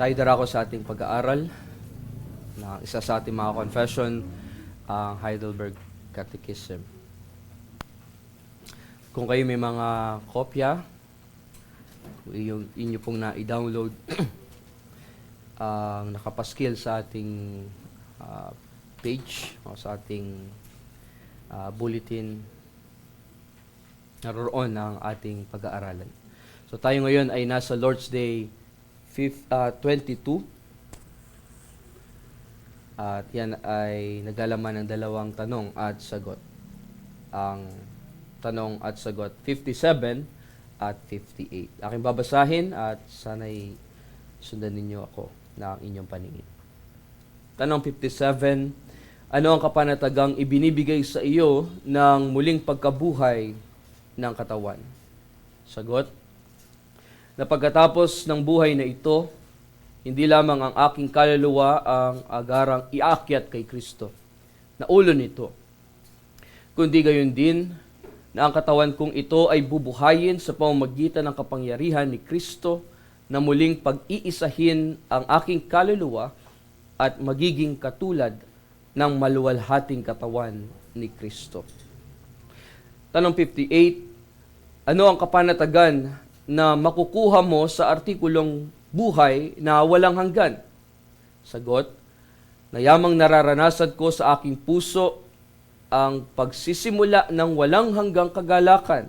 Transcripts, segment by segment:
Tayo darako sa ating pag-aaral na isa sa ating mga confession, ang Heidelberg Catechism. Kung kayo may mga kopya, inyo pong na-download ang nakapaskil sa ating page o sa ating bulletin, naroon ang ating pag-aaralan. So tayo ngayon ay nasa Lord's Day 22. At yan ay naglalaman ng dalawang tanong at sagot. Ang tanong at sagot 57 at 58. Aking babasahin at sana'y sundan ninyo ako ng inyong paningin. Tanong 57, ano ang kapanatagang ibinibigay sa iyo ng muling pagkabuhay ng katawan? Sagot, na pagkatapos ng buhay na ito, hindi lamang ang aking kaluluwa ang agarang iakyat kay Kristo, na ulo nito, kundi gayon din na ang katawan kong ito ay bubuhayin sa pamamagitan ng kapangyarihan ni Kristo na muling pag-iisahin ang aking kaluluwa at magiging katulad ng maluwalhating katawan ni Kristo. Tanong 58, ano ang kapanatagan na makukuha mo sa artikulong buhay na walang hanggan? Sagot, na yamang nararanasan ko sa aking puso ang pagsisimula ng walang hanggang kagalakan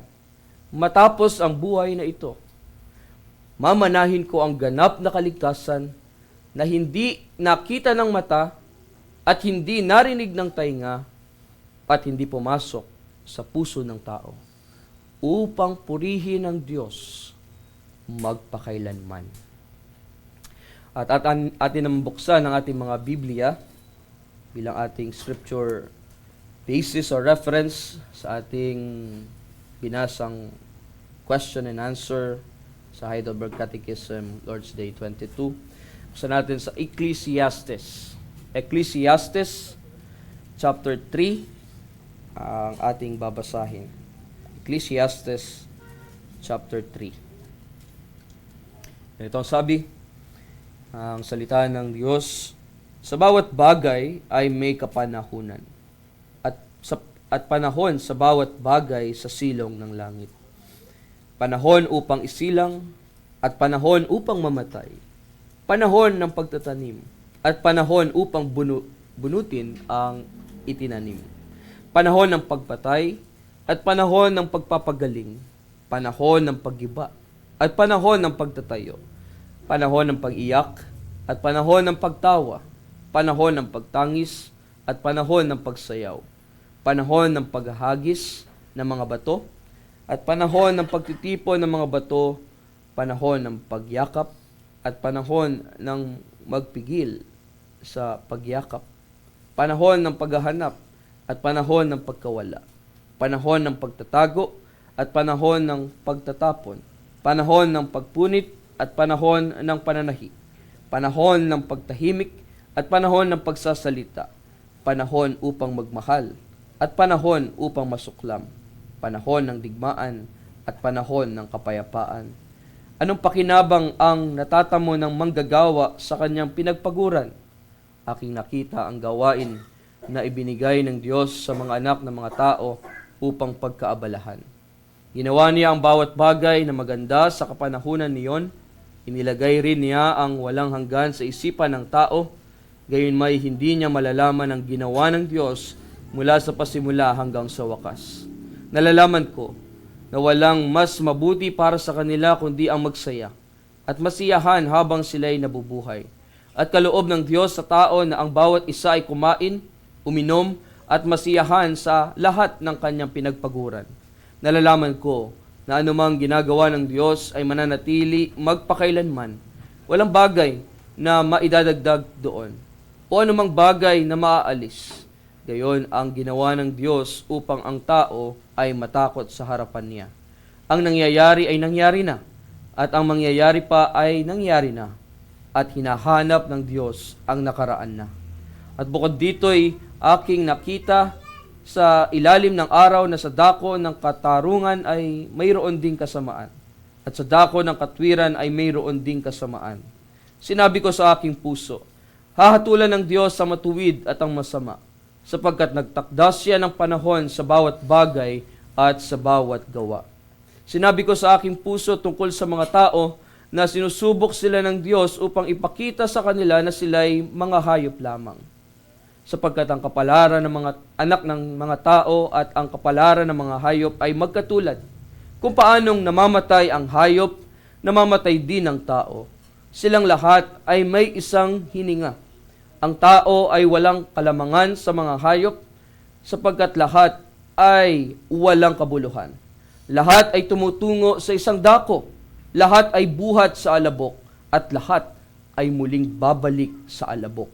matapos ang buhay na ito. Mamanahin ko ang ganap na kaligtasan na hindi nakita ng mata at hindi narinig ng tainga at hindi pumasok sa puso ng tao, upang purihin ng Diyos magpakailanman. At atin ang buksan ng ating mga Biblia bilang ating scripture basis or reference sa ating binasang question and answer sa Heidelberg Catechism, Lord's Day 22. Buksan natin sa Ecclesiastes. Ecclesiastes chapter 3 ang ating babasahin. Ecclesiastes chapter 3. Ito ang sabi, ang salita ng Diyos, sa bawat bagay ay may kapanahunan, at panahon sa bawat bagay sa silong ng langit. Panahon upang isilang, at panahon upang mamatay. Panahon ng pagtatanim, at panahon upang bunutin ang itinanim. Panahon ng pagpatay, at panahon ng pagpapagaling, panahon ng paggiba, at panahon ng pagtatayo, panahon ng pag-iyak, at panahon ng pagtawa, panahon ng pagtangis, at panahon ng pagsayaw, panahon ng paghahagis ng mga bato, at panahon ng pagtitipon ng mga bato, panahon ng pagyakap, at panahon ng magpigil sa pagyakap, panahon ng paghahanap, at panahon ng pagkawala, panahon ng pagtatago, at panahon ng pagtatapon, panahon ng pagpunit, at panahon ng pananahi, panahon ng pagtahimik, at panahon ng pagsasalita, panahon upang magmahal, at panahon upang masuklam, panahon ng digmaan, at panahon ng kapayapaan. Anong pakinabang ang natatamo ng manggagawa sa kanyang pinagpaguran? Aking nakita ang gawain na ibinigay ng Diyos sa mga anak ng mga tao upang pagkaabalahan. Ginawa niya ang bawat bagay na maganda sa kapanahunan niyon. Inilagay rin niya ang walang hanggan sa isipan ng tao, gayon may hindi niya malalaman ang ginawa ng Diyos mula sa pasimula hanggang sa wakas. Nalalaman ko na walang mas mabuti para sa kanila kundi ang magsaya at masiyahan habang sila'y nabubuhay. At kaloob ng Diyos sa tao na ang bawat isa ay kumain, uminom, at masiyahan sa lahat ng kanyang pinagpaguran. Nalalaman ko na anumang ginagawa ng Diyos ay mananatili magpakailanman. Walang bagay na maidadagdag doon, o anumang bagay na maaalis. Gayon ang ginawa ng Diyos upang ang tao ay matakot sa harapan niya. Ang nangyayari ay nangyari na, at ang mangyayari pa ay nangyari na, at hinahanap ng Diyos ang nakaraan na. At bukod dito'y aking nakita sa ilalim ng araw na sa dako ng katarungan ay mayroon ding kasamaan, at sa dako ng katwiran ay mayroon ding kasamaan. Sinabi ko sa aking puso, hahatulan ng Diyos sa matuwid at ang masama, sapagkat nagtakda siya ng panahon sa bawat bagay at sa bawat gawa. Sinabi ko sa aking puso tungkol sa mga tao na sinusubok sila ng Diyos upang ipakita sa kanila na sila'y mga hayop lamang. Sapagkat ang kapalaran ng mga anak ng mga tao at ang kapalaran ng mga hayop ay magkatulad. Kung paanong namamatay ang hayop, namamatay din ang tao. Silang lahat ay may isang hininga. Ang tao ay walang kalamangan sa mga hayop, sapagkat lahat ay walang kabuluhan. Lahat ay tumutungo sa isang dako. Lahat ay buhat sa alabok, at lahat ay muling babalik sa alabok.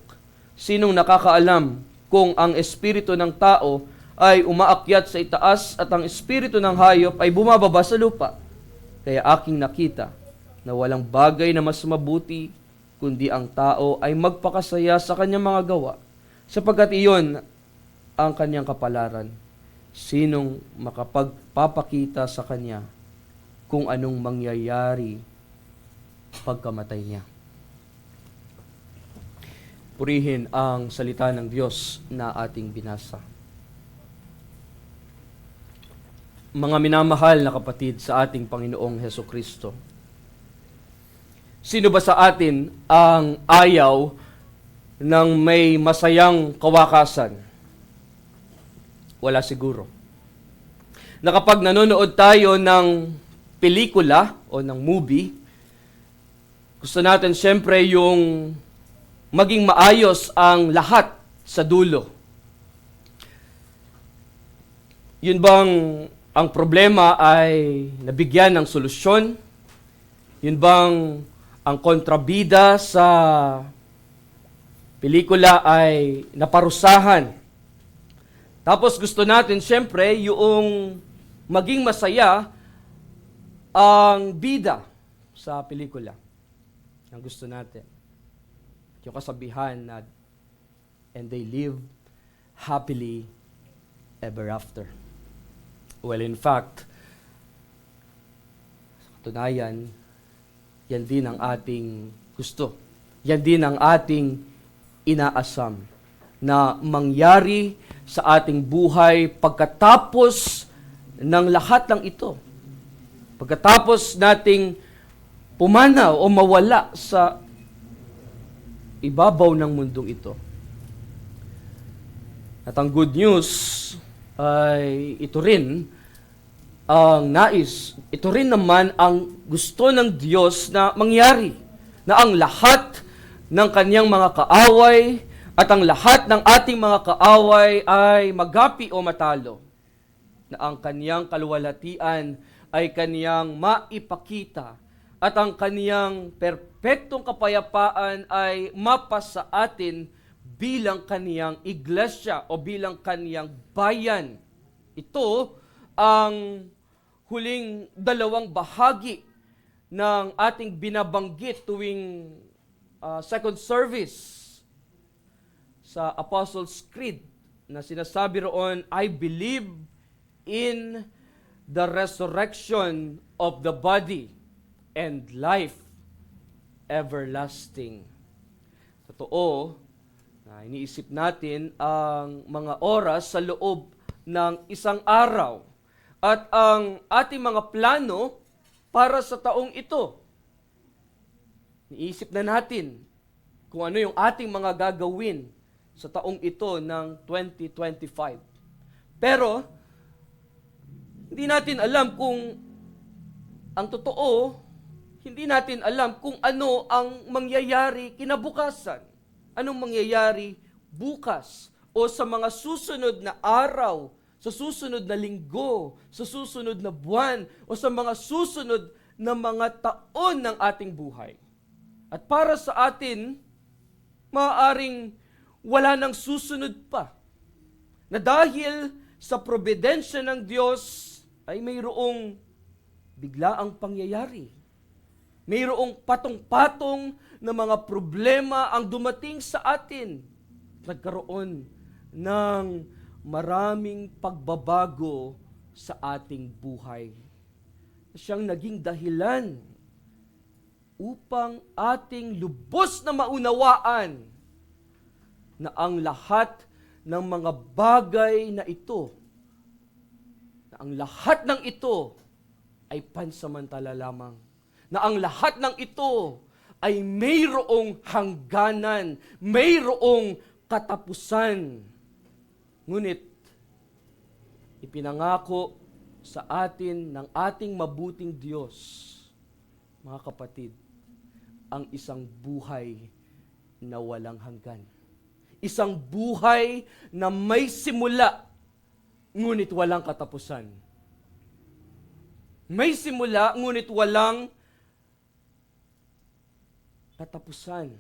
Sinong nakakaalam kung ang espiritu ng tao ay umaakyat sa itaas at ang espiritu ng hayop ay bumababa sa lupa? Kaya aking nakita na walang bagay na mas mabuti kundi ang tao ay magpakasaya sa kanyang mga gawa, sapagkat iyon ang kanyang kapalaran. Sinong makapagpapakita sa kanya kung anong mangyayari pagkamatay niya? Purihin ang salita ng Diyos na ating binasa. Mga minamahal na kapatid sa ating Panginoong Hesukristo, sino ba sa atin ang ayaw ng may masayang kawakasan? Wala siguro. Na kapag nanonood tayo ng pelikula o ng movie, gusto natin siyempre yung maging maayos ang lahat sa dulo. Yun bang ang problema ay nabigyan ng solusyon? Yun bang ang kontrabida sa pelikula ay naparusahan? Tapos gusto natin siyempre yung maging masaya ang bida sa pelikula. Ang gusto natin. Yung kasabihan na, and they live happily ever after. Well, in fact, sa katunayan, yan din ang ating gusto. Yan din ang ating inaasam na mangyari sa ating buhay pagkatapos ng lahat ng ito. Pagkatapos nating pumanaw o mawala sa ibabaw ng mundong ito. At ang good news ay ito rin ang nais. Ito rin naman ang gusto ng Diyos na mangyari. Na ang lahat ng kanyang mga kaaway at ang lahat ng ating mga kaaway ay magapi o matalo. Na ang kanyang kaluwalhatian ay kanyang maipakita at ang kaniyang perpektong kapayapaan ay mapasa atin bilang kaniyang iglesia o bilang kaniyang bayan. Ito ang huling dalawang bahagi ng ating binabanggit tuwing second service sa Apostles' Creed na sinasabi roon, I believe in the resurrection of the body and life everlasting. Totoo na iniisip natin ang mga oras sa loob ng isang araw at ang ating mga plano para sa taong ito. Iniisip na natin kung ano yung ating mga gagawin sa taong ito ng 2025. Pero hindi natin alam kung ang totoo, hindi natin alam kung ano ang mangyayari kinabukasan. Anong mangyayari bukas o sa mga susunod na araw, sa susunod na linggo, sa susunod na buwan, o sa mga susunod na mga taon ng ating buhay. At para sa atin, maaaring wala nang susunod pa. Na dahil sa probidensya ng Diyos ay mayroong biglaang pangyayari. Mayroong patong-patong na mga problema ang dumating sa atin. Nagkaroon ng maraming pagbabago sa ating buhay. Siyang naging dahilan upang ating lubos na maunawaan na ang lahat ng mga bagay na ito, na ang lahat ng ito ay pansamantala lamang. Na ang lahat ng ito ay mayroong hangganan, mayroong katapusan. Ngunit, ipinangako sa atin ng ating mabuting Diyos, mga kapatid, ang isang buhay na walang hanggan. Isang buhay na may simula, ngunit walang katapusan. May simula, ngunit walang katapusan.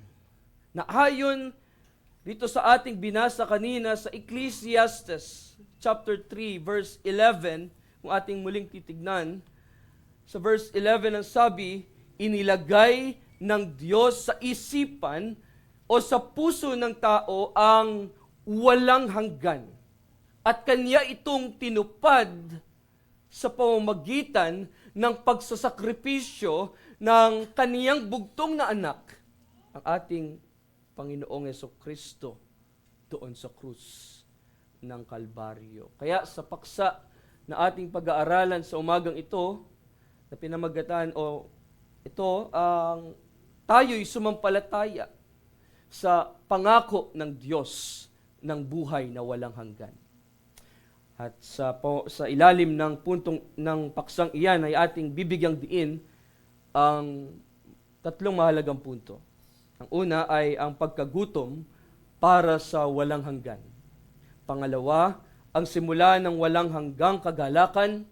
Na ayon dito sa ating binasa kanina sa Ecclesiastes chapter 3 verse 11, kung ating muling titignan, sa verse 11 ang sabi, inilagay ng Diyos sa isipan o sa puso ng tao ang walang hanggan. At kanya itong tinupad sa pamamagitan ng pagsasakripisyo ng kaniyang bugtong na anak, ang ating Panginoong Jesucristo doon sa krus ng Kalbaryo. Kaya sa paksa na ating pag-aaralan sa umagang ito, na pinamagatan o ito ang tayo'y sumampalataya sa pangako ng Diyos ng buhay na walang hanggan. At sa ilalim ng puntong ng paksang iyan ay ating bibigyang diin ang tatlong mahalagang punto. Ang una ay ang pagkagutom para sa walang hanggan. Pangalawa, ang simula ng walang hanggang kagalakan.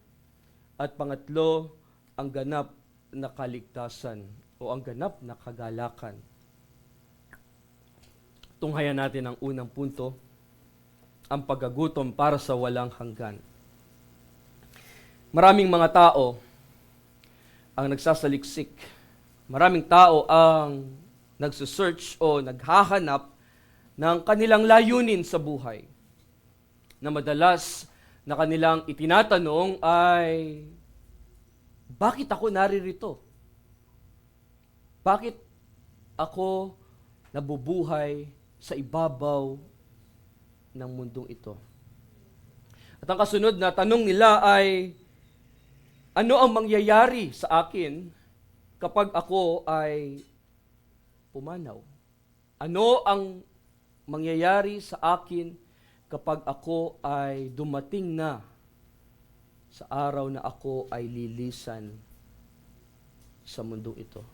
At pangatlo, ang ganap na kaligtasan o ang ganap na kagalakan. Tunghayan natin ang unang punto, ang pagkagutom para sa walang hanggan. Maraming mga tao ang nagsasaliksik. Maraming tao ang nagsusearch o naghahanap ng kanilang layunin sa buhay. Na madalas na kanilang itinatanong ay, bakit ako naririto? Bakit ako nabubuhay sa ibabaw ng mundong ito? At ang kasunod na tanong nila ay, ano ang mangyayari sa akin kapag ako ay pumanaw? Ano ang mangyayari sa akin kapag ako ay dumating na sa araw na ako ay lilisan sa mundong ito?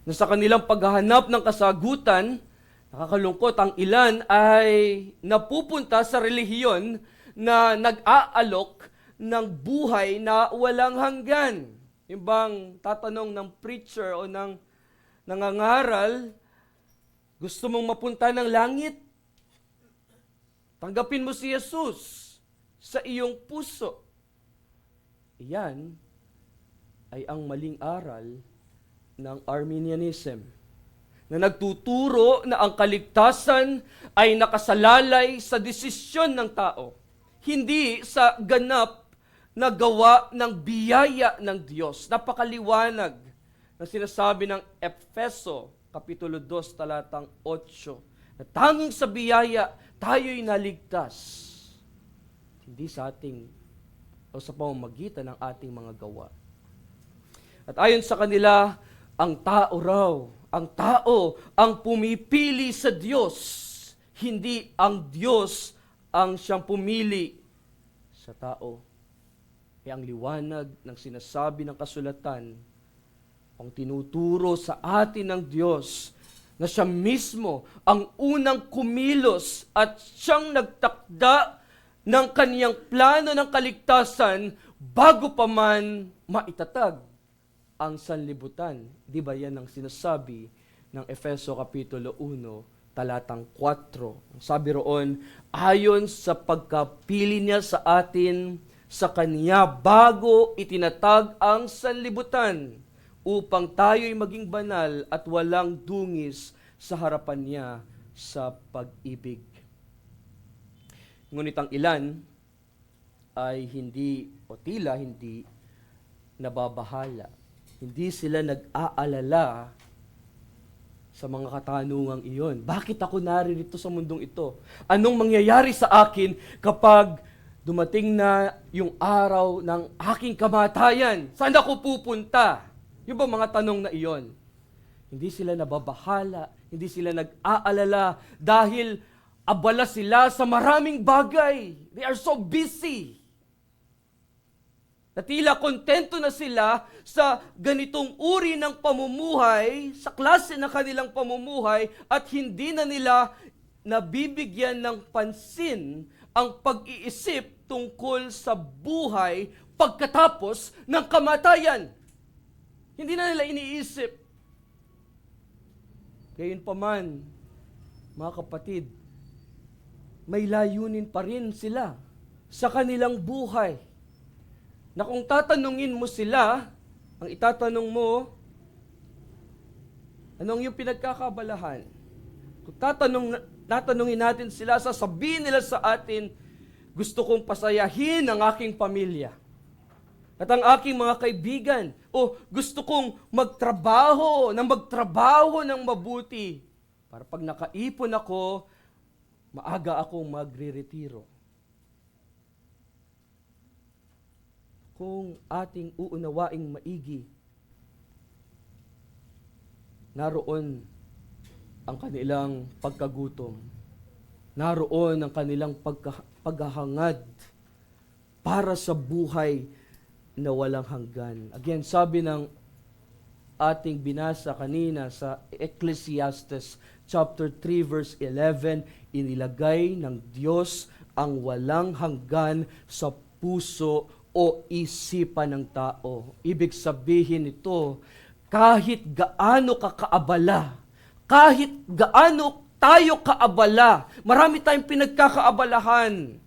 Na sa kanilang paghahanap ng kasagutan, nakakalungkot, ang ilan ay napupunta sa relihiyon na nag-aalok ng buhay na walang hanggan. Yung bang tatanong ng preacher o ng nangangaral, gusto mong mapunta ng langit? Tanggapin mo si Jesus sa iyong puso. Iyan ay ang maling aral ng Arminianism, na nagtuturo na ang kaligtasan ay nakasalalay sa desisyon ng tao, hindi sa ganap na gawa ng biyaya ng Diyos. Napakaliwanag na sinasabi ng Efeso, Kapitulo 2, talatang 8, na tanging sa biyaya tayo'y naligtas, hindi sa ating o sa pamamagitan ng ating mga gawa. At ayon sa kanila, ang tao ang pumipili sa Diyos, hindi ang Diyos ang siyang pumili sa tao. Kaya ang liwanag ng sinasabi ng kasulatan, ang tinuturo sa atin ng Diyos, na siya mismo ang unang kumilos at siyang nagtakda ng kaniyang plano ng kaligtasan bago pa man maitatag ang sanlibutan. Di ba yan ang sinasabi ng Efeso Kapitulo 1, talatang 4. Sabi roon, ayon sa pagkapili niya sa atin sa Kanya bago itinatag ang sanlibutan, upang tayo'y maging banal at walang dungis sa harapan niya sa pag-ibig. Ngunit ang ilan ay hindi o tila hindi nababahala Hindi sila nag-aalala sa mga katanungang iyon. Bakit ako naririto sa mundong ito? Anong mangyayari sa akin kapag dumating na yung araw ng aking kamatayan? Saan ako pupunta? Yung ba mga tanong na iyon? Hindi sila nababahala, hindi sila nag-aalala dahil abala sila sa maraming bagay. They are so busy. Na tila kontento na sila sa ganitong uri ng pamumuhay, sa klase ng kanilang pamumuhay, at hindi na nila nabibigyan ng pansin ang pag-iisip tungkol sa buhay pagkatapos ng kamatayan. Hindi na nila iniisip. Gayunpaman, mga kapatid, may layunin pa rin sila sa kanilang buhay. Na kung tatanungin mo sila, ang itatanong mo, anong yung pinagkakabalahan? Kung tatanungin natin sila, sasabihin nila sa atin, gusto kong pasayahin ang aking pamilya at ang aking mga kaibigan. O gusto kong magtrabaho ng mabuti para pag nakaipon ako, maaga akong magre-retiro. Kung ating uunawaing maigi, naroon ang kanilang pagkagutom, naroon ang kanilang paghahangad para sa buhay na walang hanggan. Again, sabi ng ating binasa kanina sa Ecclesiastes chapter 3 verse 11, inilagay ng Diyos ang walang hanggan sa puso o isipan ng tao. Ibig sabihin nito, kahit gaano ka kaabala, kahit gaano tayo kaabala, marami tayong pinagkakaabalahan.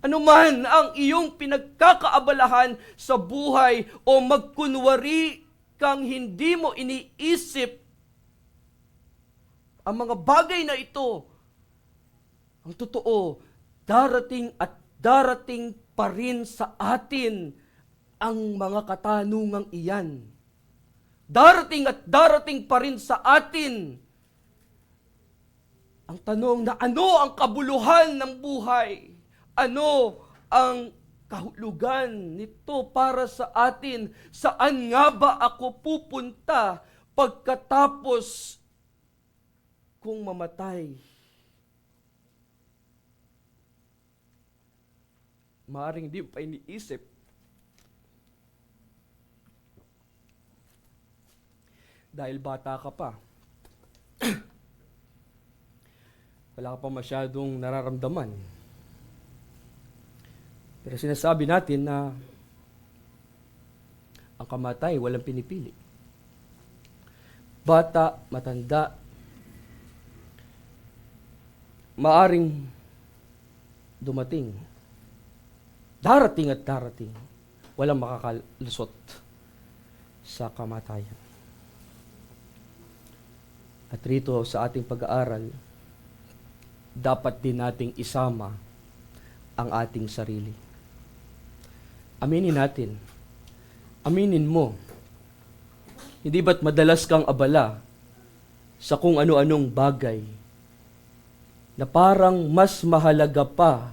Ano man ang iyong pinagkakaabalahan sa buhay o magkunwari kang hindi mo iniisip ang mga bagay na ito, ang totoo, darating at darating pa rin sa atin ang mga katanungang iyan. Darating at darating pa rin sa atin ang tanong na ano ang kabuluhan ng buhay? Ano ang kahulugan nito para sa atin? Saan nga ba ako pupunta pagkatapos kung mamatay? Maaring di pa iniisip. Dahil bata ka pa. Wala ka pa masyadong nararamdaman. Pero sinasabi natin na ang kamatay walang pinipili. Bata, matanda, maaring dumating. Darating at darating. Walang makakalusot sa kamatayan. At rito sa ating pag-aaral, dapat din nating isama ang ating sarili. Aminin natin. Aminin mo. Hindi ba't madalas kang abala sa kung ano-anong bagay na parang mas mahalaga pa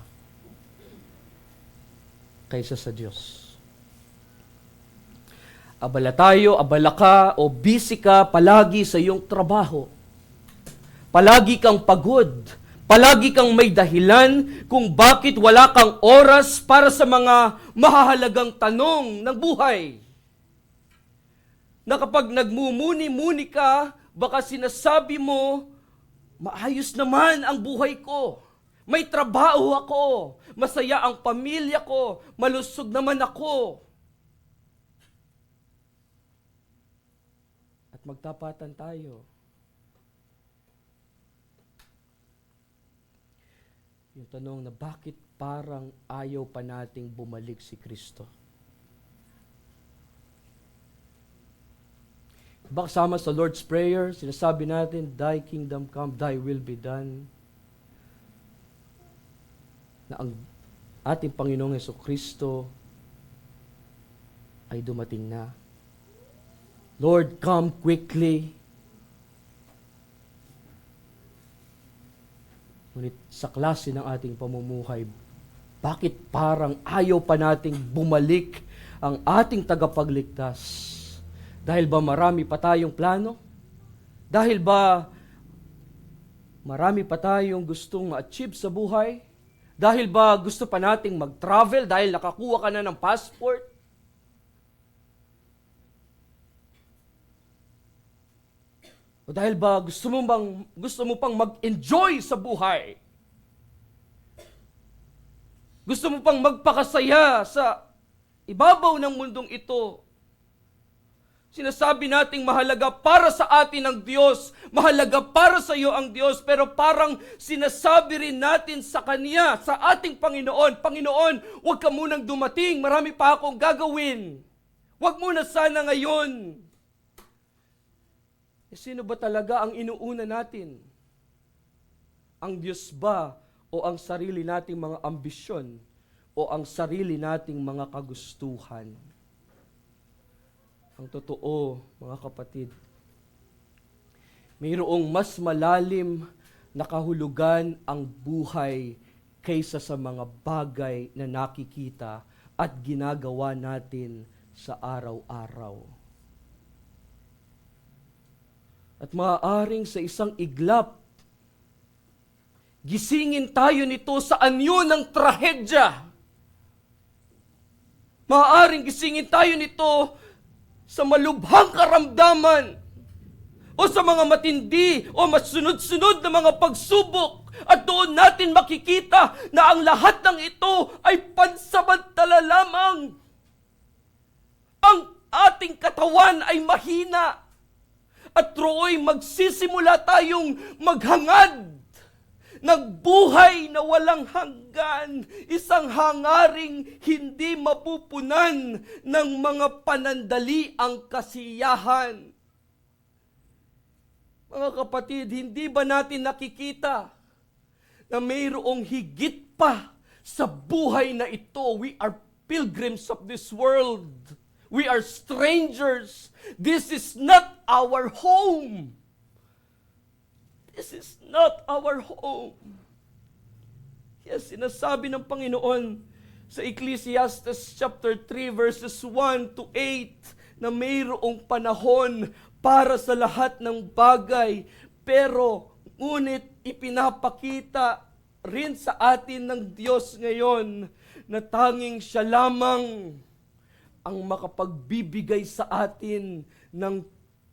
kaysa sa Diyos? Abala tayo, abala ka, o busy ka palagi sa iyong trabaho. Palagi kang pagod. Palagi kang may dahilan kung bakit wala kang oras para sa mga mahahalagang tanong ng buhay. Na kapag nagmumuni-muni ka, baka sinasabi mo, maayos naman ang buhay ko. May trabaho ako. Masaya ang pamilya ko. Malusog naman ako. At magtapatan tayo. Yung tanong na bakit parang ayaw pa nating bumalik si Kristo? Baka kasama sa Lord's Prayer, sinasabi natin, Thy kingdom come, Thy will be done. Na ang ating Panginoong Hesukristo ay dumating na. Lord, come quickly. Ngunit sa klase ng ating pamumuhay, bakit parang ayaw pa nating bumalik ang ating tagapagligtas? Dahil ba marami pa tayong plano? Dahil ba marami pa tayong gustong ma-achieve sa buhay? Dahil ba gusto pa nating mag-travel dahil nakakuha ka na ng passport? O dahil ba gusto mo pang mag-enjoy sa buhay? Gusto mo pang magpakasaya sa ibabaw ng mundong ito? Sinasabi nating mahalaga para sa atin ang Diyos, mahalaga para sa iyo ang Diyos, pero parang sinasabi rin natin sa Kanya, sa ating Panginoon, Panginoon, huwag ka munang dumating, marami pa akong gagawin. Huwag muna sana ngayon. Sino ba talaga ang inuuna natin? Ang Diyos ba o ang sarili nating mga ambisyon o ang sarili nating mga kagustuhan? Ang totoo, mga kapatid, mayroong mas malalim na kahulugan ang buhay kaysa sa mga bagay na nakikita at ginagawa natin sa araw-araw. At maaaring sa isang iglap, gisingin tayo nito sa anyo ng trahedya. Maaaring gisingin tayo nito sa malubhang karamdaman o sa mga matindi o masunod-sunod na mga pagsubok, at doon natin makikita na ang lahat ng ito ay pansamantala lamang. Ang ating katawan ay mahina at ro'y magsisimula tayong maghangad ng buhay na walang hanggan, isang hangaring hindi mapupunan ng mga panandaliang kasiyahan. Mga kapatid, hindi ba natin nakikita na mayroong higit pa sa buhay na ito? We are pilgrims of this world. We are strangers. This is not our home. This is not our home. Yes, sinasabi ng Panginoon sa Ecclesiastes chapter 3 verses 1 to 8 na mayroong panahon para sa lahat ng bagay, pero ngunit ipinapakita rin sa atin ng Diyos ngayon na tanging Siya lamang ang makapagbibigay sa atin ng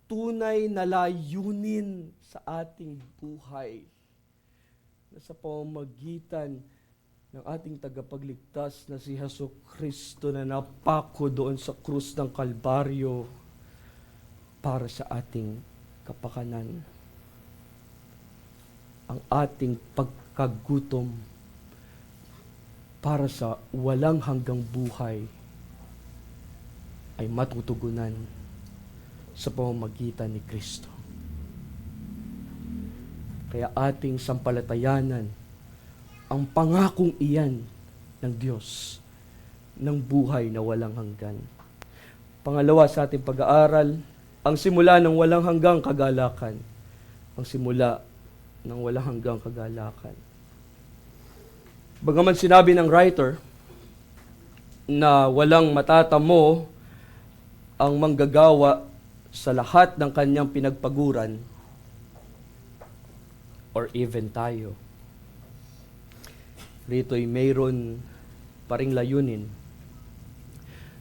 tunay na layunin sa ating buhay. Na sa pamamagitan ng ating tagapagligtas na si Jesucristo na napako doon sa krus ng Kalbaryo para sa ating kapakanan. Ang ating pagkagutom para sa walang hanggang buhay ay matutugunan sa pamamagitan ni Kristo. Kaya ating sampalatayanan ang pangakong iyan ng Diyos ng buhay na walang hanggan. Pangalawa sa ating pag-aaral, ang simula ng walang hanggang kagalakan. Ang simula ng walang hanggang kagalakan. Bagaman sinabi ng writer na walang matatamo ang manggagawa sa lahat ng kanyang pinagpaguran, or even tayo, rito'y mayroon pa ring layunin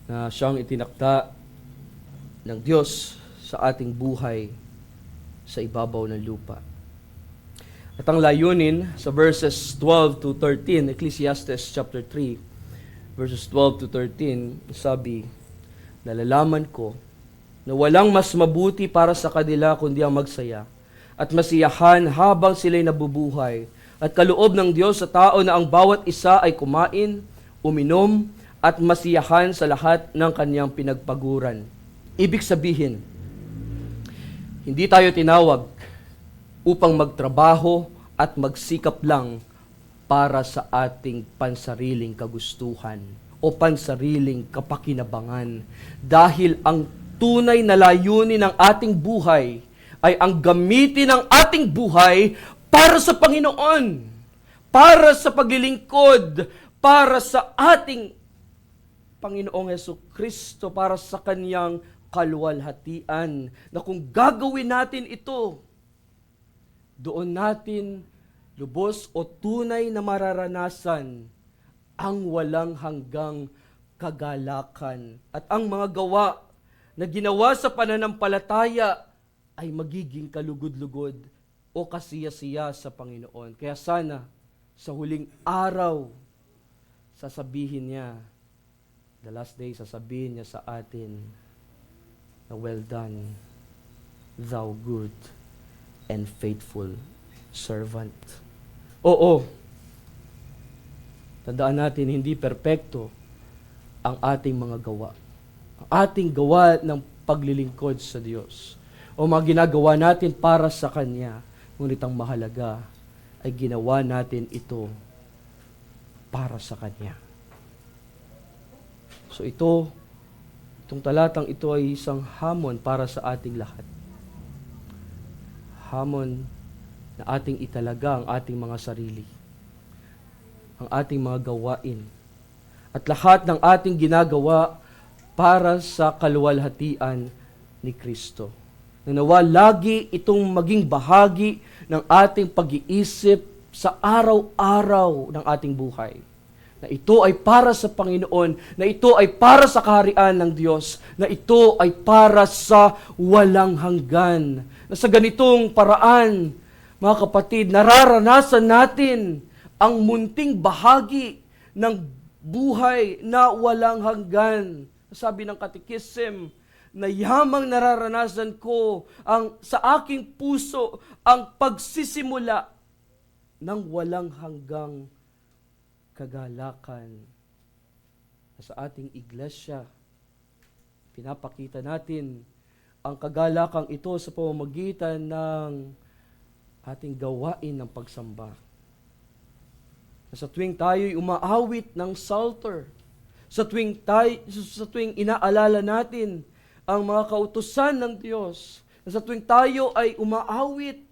na siyang itinakda ng Diyos sa ating buhay sa ibabaw ng lupa. At ang layunin sa verses 12 to 13, Ecclesiastes chapter 3, verses 12 to 13, sabi, nalalaman ko na walang mas mabuti para sa kanila kundi ang magsaya at masiyahan habang sila'y nabubuhay, at kaloob ng Diyos sa tao na ang bawat isa ay kumain, uminom, at masiyahan sa lahat ng kanyang pinagpaguran. Ibig sabihin, hindi tayo tinawag upang magtrabaho at magsikap lang para sa ating pansariling kagustuhan o pansariling kapakinabangan, dahil ang tunay na layunin ng ating buhay ay ang gamitin ng ating buhay para sa Panginoon, para sa paglilingkod, para sa ating Panginoong Hesukristo, para sa Kanyang kaluwalhatian, na kung gagawin natin ito, doon natin lubos o tunay na mararanasan ang walang hanggang kagalakan. At ang mga gawa na ginawa sa pananampalataya ay magiging kalugod-lugod o kasiya-siya sa Panginoon. Kaya sana, sa huling araw, sasabihin niya, the last day, sasabihin niya sa atin, na well done, thou good and faithful servant. Oo, tandaan natin, hindi perpekto ang ating mga gawa. Ang ating gawa ng paglilingkod sa Diyos o mga ginagawa natin para sa Kanya. Ngunit ang mahalaga ay ginawa natin ito para sa Kanya. So itong talatang ito ay isang hamon para sa ating lahat. Hamon na ating italaga ang ating mga sarili, ang ating mga gawain, at lahat ng ating ginagawa para sa kaluwalhatian ni Kristo. Nawa lagi itong maging bahagi ng ating pag-iisip sa araw-araw ng ating buhay. Na ito ay para sa Panginoon, na ito ay para sa kaharian ng Diyos, na ito ay para sa walang hanggan. Na sa ganitong paraan, mga kapatid, nararanasan natin ang munting bahagi ng buhay na walang hanggan. Sabi ng Katekism, na yamang nararanasan ko sa aking puso ang pagsisimula ng walang hanggang kagalakan. Sa ating iglesia, pinapakita natin ang kagalakang ito sa pamamagitan ng ating gawain ng pagsamba. Sa tuwing tayo'y umaawit ng psalter, sa tuwing inaalala natin ang mga kautusan ng Diyos, sa tuwing tayo ay umaawit,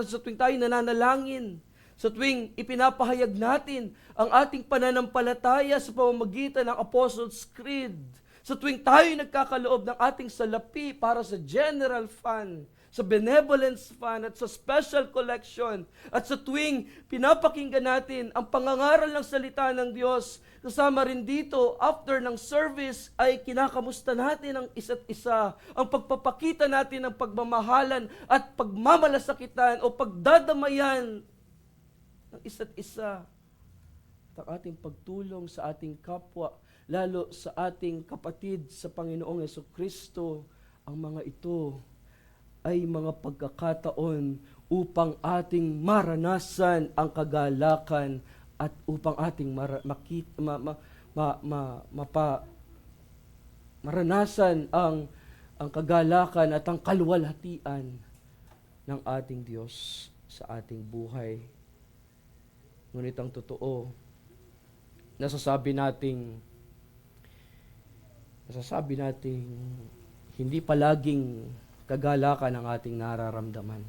sa tuwing tayo nananalangin, sa tuwing ipinapahayag natin ang ating pananampalataya sa pamamagitan ng Apostles' Creed, sa tuwing tayo nagkakaloob ng ating salapi para sa general fund, sa benevolence fund at sa special collection, at sa tuwing pinapakinggan natin ang pangangaral ng salita ng Diyos, kasama rin dito, after ng service, ay kinakamusta natin ang isa't isa, ang pagpapakita natin ng pagmamahalan at pagmamalasakitan o pagdadamayan ng isa't isa. At ang ating pagtulong sa ating kapwa, lalo sa ating kapatid sa Panginoong Hesukristo, ang mga ito ay mga pagkakataon upang ating maranasan ang kagalakan at upang ating maranasan ang kagalakan at ang kaluwalhatian ng ating Diyos sa ating buhay. Ngunit ang totoo, nasasabi nating hindi palaging kagalakan ang ating nararamdaman.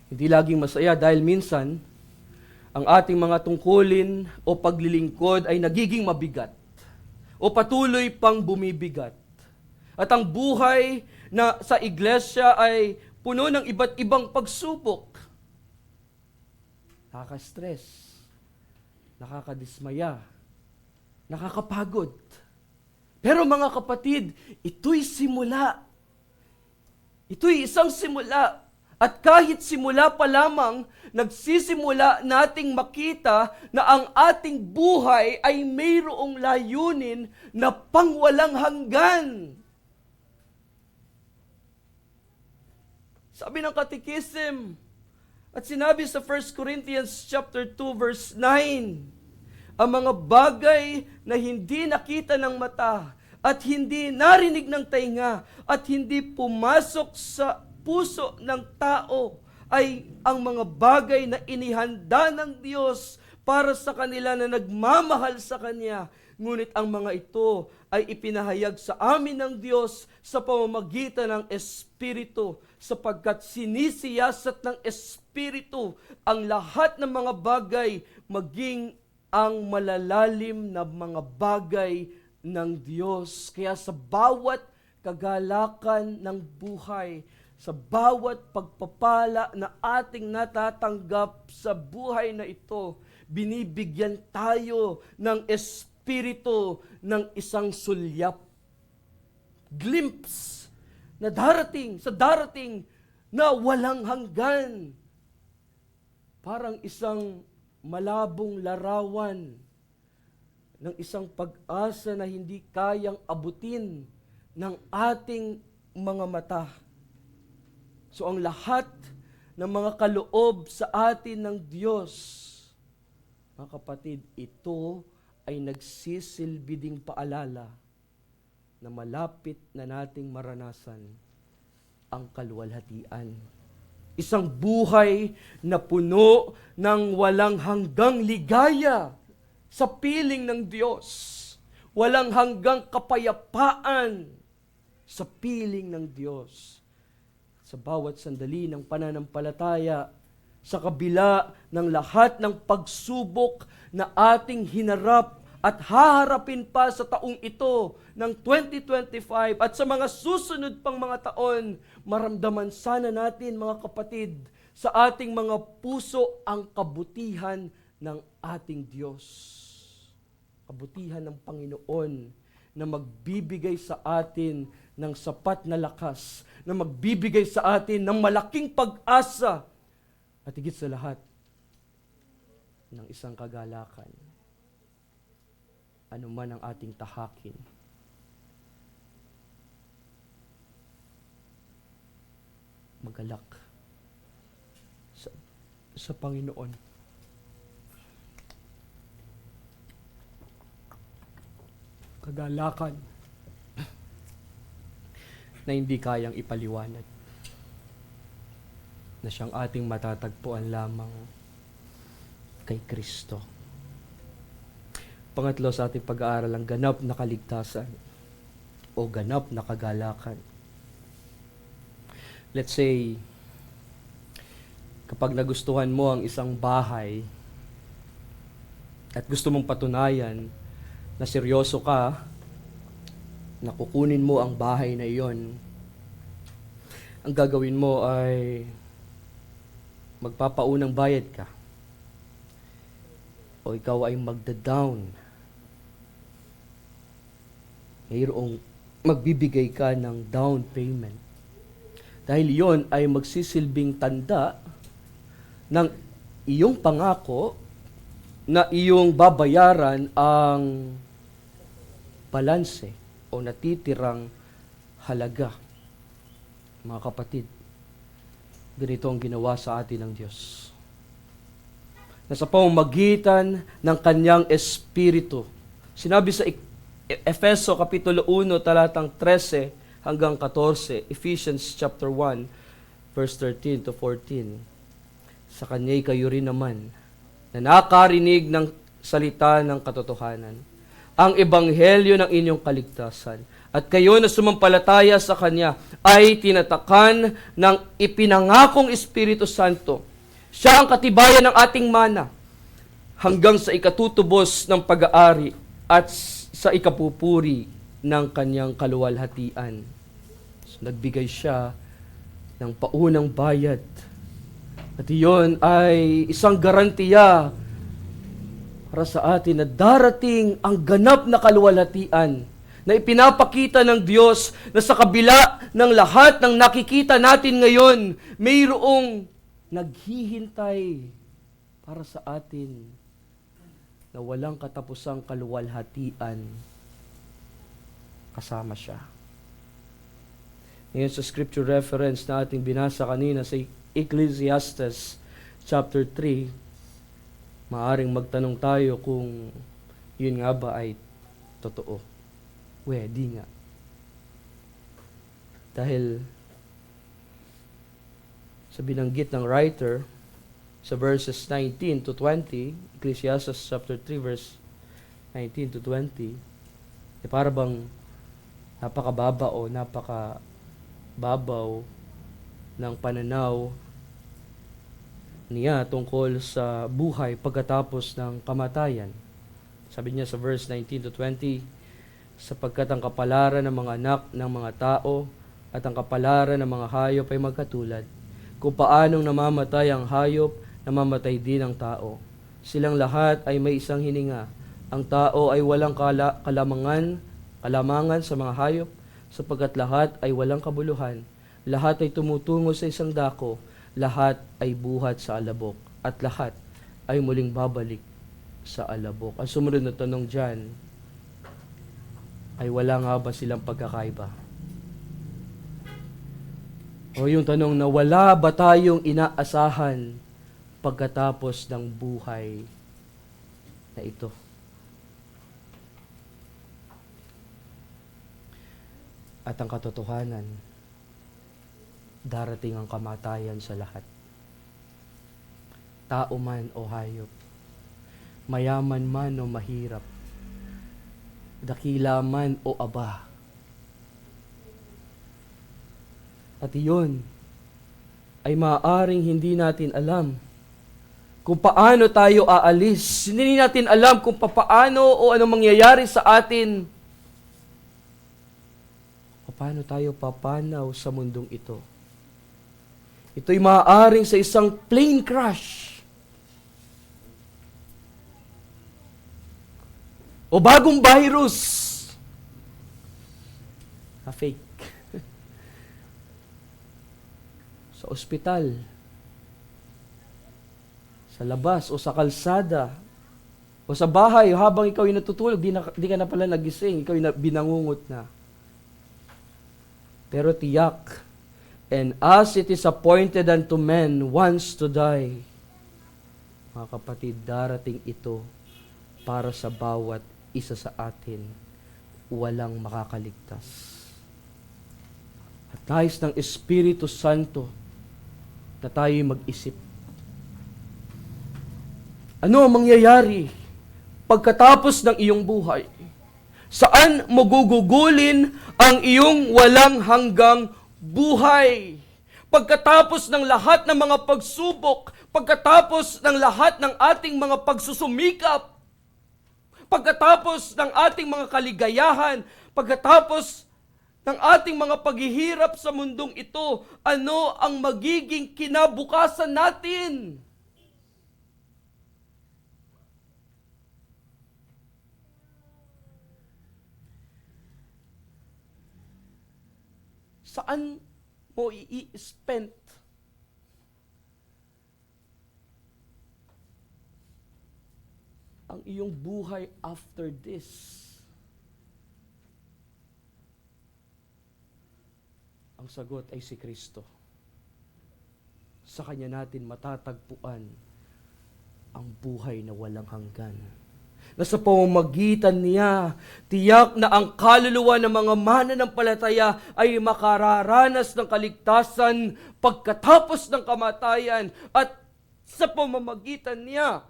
Hindi laging masaya dahil minsan ang ating mga tungkulin o paglilingkod ay nagiging mabigat o patuloy pang bumibigat. At ang buhay na sa iglesia ay puno ng iba't ibang pagsubok. Nakaka-stress, nakakadismaya, nakakapagod. Pero mga kapatid, ito'y simula. Ito'y isang simula. At kahit simula pa lamang, nagsisimula nating makita na ang ating buhay ay mayroong layunin na pangwalang hanggan. Sabi ng Katekism, at sinabi sa 1 Corinthians chapter 2 verse 9, ang mga bagay na hindi nakita ng mata at hindi narinig ng tainga at hindi pumasok sa puso ng tao ay ang mga bagay na inihanda ng Diyos para sa kanila na nagmamahal sa Kanya. Ngunit ang mga ito ay ipinahayag sa amin ng Diyos sa pamamagitan ng Espiritu, sapagkat sinisiyasat ng Espiritu ang lahat ng mga bagay, maging ang malalalim na mga bagay ng Diyos. Kaya sa bawat kagalakan ng buhay, sa bawat pagpapala na ating natatanggap sa buhay na ito, binibigyan tayo ng Espiritu ng isang sulyap. Glimpse na darating na walang hanggan. Parang isang malabong larawan ng isang pag-asa na hindi kayang abutin ng ating mga mata. So ang lahat ng mga kaloob sa atin ng Diyos, mga kapatid, ito ay nagsisilbi ding paalala na malapit na nating maranasan ang kaluwalhatian. Isang buhay na puno ng walang hanggang ligaya sa piling ng Diyos. Walang hanggang kapayapaan sa piling ng Diyos. Sa bawat sandali ng pananampalataya, sa kabila ng lahat ng pagsubok na ating hinarap at haharapin pa sa taong ito ng 2025 at sa mga susunod pang mga taon, maramdaman sana natin, mga kapatid, sa ating mga puso ang kabutihan ng ating Diyos. Kabutihan ng Panginoon na magbibigay sa atin ng sapat na lakas, na magbibigay sa atin ng malaking pag-asa, at higit sa lahat, ng isang kagalakan. Ano man ang ating tahakin, magalak sa Panginoon. Kagalakan na hindi kayang ipaliwanag, na siyang ating matatagpuan lamang kay Kristo. Pangatlo sa ating pag-aaral, ang ganap na kaligtasan o ganap na kagalakan. Let's say, kapag nagustuhan mo ang isang bahay at gusto mong patunayan na seryoso ka, na kukunin mo ang bahay na iyon, ang gagawin mo ay magpapaunang bayad ka o ikaw ay magda-down. Mayroong magbibigay ka ng down payment. Dahil iyon ay magsisilbing tanda ng iyong pangako na iyong babayaran ang balanse o natitirang halaga. Mga kapatid, ganito ang ginawa sa atin ng Diyos. Na sa pamamagitan ng Kanyang Espiritu. Sinabi sa Efeso Kapitulo 1, talatang 13 hanggang 14, Ephesians chapter 1, verse 13 to 14. Sa Kanya'y kayo rin naman na nakarinig ng salita ng katotohanan, ang ebanghelyo ng inyong kaligtasan, at kayo na sumampalataya sa Kanya ay tinatakan ng ipinangakong Espiritu Santo. Siya ang katibayan ng ating mana hanggang sa ikatutubos ng pag-aari at sa ikapupuri ng Kanyang kaluwalhatian. So, nagbigay siya ng paunang bayad. At iyon ay isang garantiya para sa atin na darating ang ganap na kaluwalhatian na ipinapakita ng Diyos na sa kabila ng lahat ng nakikita natin ngayon, mayroong naghihintay para sa atin na walang katapusang kaluwalhatian kasama siya. Ngayon sa scripture reference na ating binasa kanina sa Ecclesiastes chapter 3, maaring magtanong tayo kung yun nga ba ay totoo. Di nga. Dahil sa binanggit ng writer, sa verses 19 to 20, Ecclesiastes chapter 3 verse 19 to 20, para bang napakababa o napakababaw ng pananaw niya tungkol sa buhay pagkatapos ng kamatayan. Sabi niya sa verse 19 to 20, sapagkat ang kapalaran ng mga anak ng mga tao at ang kapalaran ng mga hayop ay magkatulad. Kung paanong namamatay ang hayop, namamatay din ang tao. Silang lahat ay may isang hininga. Ang tao ay walang kalamangan sa mga hayop, sapagkat lahat ay walang kabuluhan. Lahat ay tumutungo sa isang dako, lahat ay buhat sa alabok, at lahat ay muling babalik sa alabok. Ang sumunod na tanong dyan, ay wala nga ba silang pagkakaiba? O yung tanong na wala ba tayong inaasahan pagkatapos ng buhay na ito? At ang katotohanan, darating ang kamatayan sa lahat. Tao man o hayop, mayaman man o mahirap, dakila man o aba. At iyon ay maaaring hindi natin alam kung paano tayo aalis. Hindi natin alam kung paano o ano mangyayari sa atin. Paano tayo papanaw sa mundong ito? Ito'y maaaring sa isang plane crash o bagong virus na fake sa ospital, sa labas o sa kalsada o sa bahay habang ikaw ay natutulog, di ka na pala nagising, ikaw ay binangungot na. Pero tiyak, and as it is appointed unto men once to die, mga kapatid, darating ito para sa bawat isa sa atin, walang makakaligtas. At nais ng Espiritu Santo na tayo'y mag-isip. Ano ang mangyayari pagkatapos ng iyong buhay? Saan mo gugugulin ang iyong walang hanggang buhay? Pagkatapos ng lahat ng mga pagsubok, pagkatapos ng lahat ng ating mga pagsusumikap, pagkatapos ng ating mga kaligayahan, pagkatapos ng ating mga paghihirap sa mundong ito, ano ang magiging kinabukasan natin? Saan mo i-spend ang iyong buhay after this? Ang sagot ay si Kristo. Sa Kanya natin matatagpuan ang buhay na walang hanggan. Na sa pamamagitan niya, tiyak na ang kaluluwa ng mga mananampalataya ay makararanas ng kaligtasan pagkatapos ng kamatayan, at sa pamamagitan niya,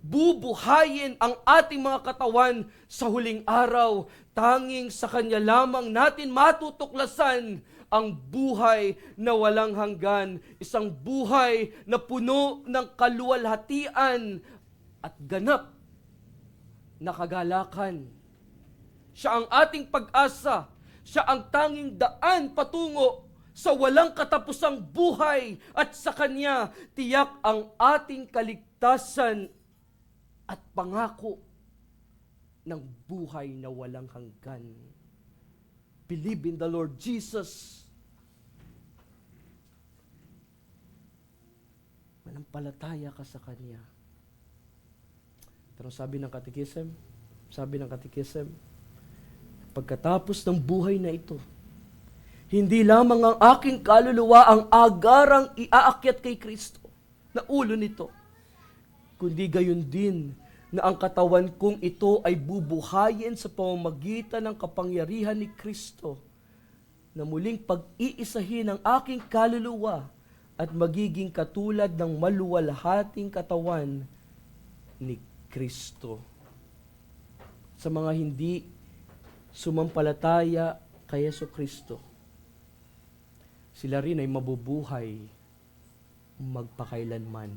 bubuhayin ang ating mga katawan sa huling araw. Tanging sa Kanya lamang natin matutuklasan ang buhay na walang hanggan, isang buhay na puno ng kaluwalhatian at ganap na kagalakan. Siya ang ating pag-asa. Siya ang tanging daan patungo sa walang katapusang buhay, at sa Kanya tiyak ang ating kaligtasan at pangako ng buhay na walang hanggan. Believe in the Lord Jesus. Manampalataya ka sa Kanya. Pero sabi ng Katekism, pagkatapos ng buhay na ito, hindi lamang ang aking kaluluwa ang agarang iaakyat kay Kristo na ulo nito, kundi gayon din na ang katawan kong ito ay bubuhayin sa pamamagitan ng kapangyarihan ni Kristo, na muling pag-iisahin ang aking kaluluwa at magiging katulad ng maluwalhating katawan ni Kristo. Sa mga hindi sumampalataya kay Jesucristo, sila rin ay mabubuhay magpakailanman.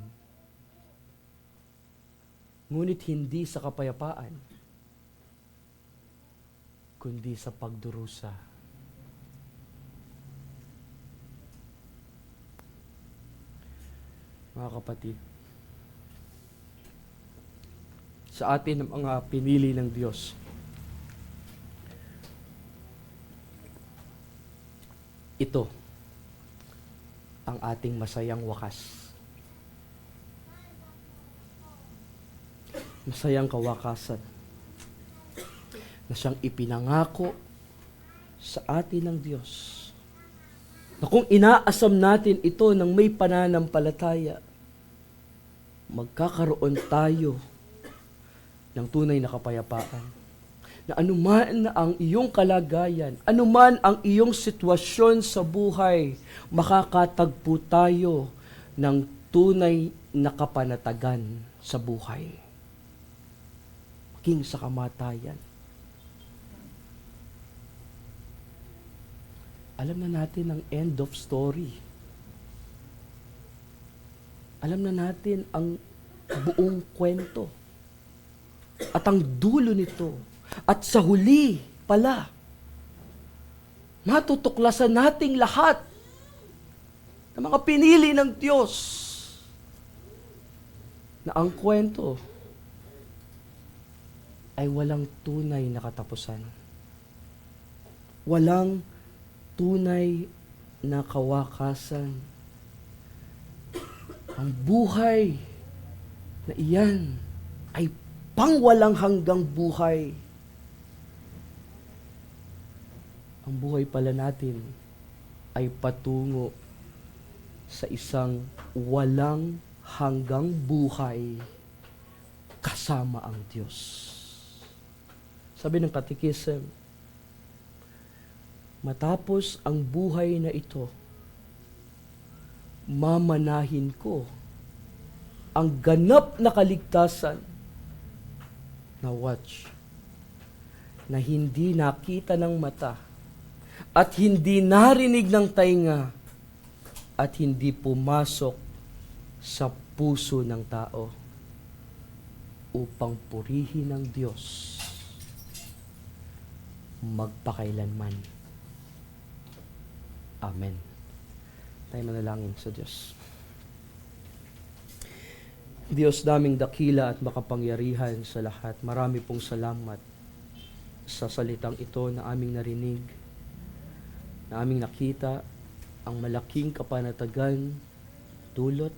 Ngunit hindi sa kapayapaan, kundi sa pagdurusa. Mga kapatid, sa atin ang mga pinili ng Diyos, ito ang ating masayang wakas. Masayang kawakasan na siyang ipinangako sa atin ng Diyos. Na kung inaasam natin ito ng may pananampalataya, magkakaroon tayo ng tunay na kapayapaan. Na anuman ang iyong kalagayan, anuman ang iyong sitwasyon sa buhay, makakatagpo tayo ng tunay na kapanatagan sa buhay. Maging sa kamatayan. Alam na natin ang end of story. Alam na natin ang buong kwento. At ang dulo nito. At sa huli pala, matutuklasan nating lahat ng mga pinili ng Diyos na ang kwento ay walang tunay na katapusan. Walang tunay na kawakasan. Ang buhay na iyan ay pangwalang hanggang buhay. Ang buhay pala natin ay patungo sa isang walang hanggang buhay kasama ang Diyos. Sabi ng Katekism, matapos ang buhay na ito, mamanahin ko ang ganap na kaligtasan na watch, na hindi nakita ng mata, at hindi narinig ng tainga, at hindi pumasok sa puso ng tao, upang purihin ng Diyos magpakailanman. Amen. Tayo manalangin sa Diyos. Diyos naming dakila at makapangyarihan sa lahat, marami pong salamat sa salitang ito na aming narinig, na aming nakita ang malaking kapanatagan, dulot,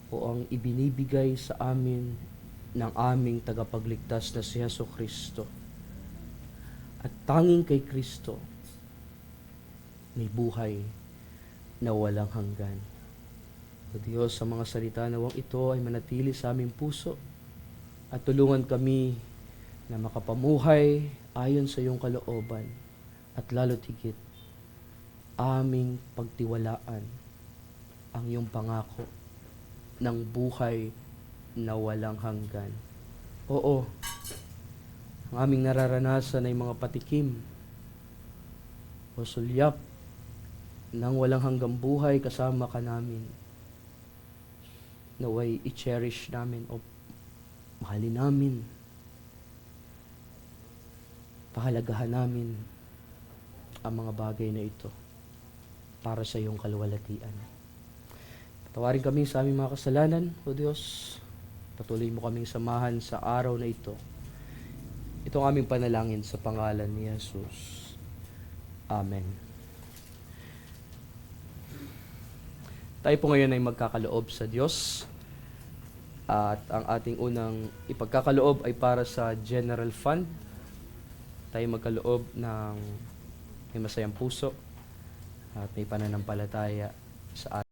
o ang ibinibigay sa amin ng aming tagapagligtas na si Jesucristo. At tanging kay Kristo may buhay na walang hanggan. O Diyos, sa mga salita nawang ito ay manatili sa aming puso at tulungan kami na makapamuhay ayon sa iyong kalooban at lalo't higit aming pagtiwalaan ang iyong pangako ng buhay na walang hanggan. Oo, ang aming nararanasan ay mga patikim o sulyap ng walang hanggang buhay kasama ka namin. Naway i-cherish namin o mahalin namin. Pahalagahan namin ang mga bagay na ito para sa iyong kaluwalhatian. Patawarin kami sa aming mga kasalanan, O Diyos. Patuloy mo kaming samahan sa araw na ito. Ito ang aming panalangin sa pangalan ni Jesus. Amen. Tayo po ngayon ay magkakaloob sa Diyos. At ang ating unang ipagkakaloob ay para sa General Fund. Tayo magkaloob ng may masayang puso at may pananampalataya sa atin.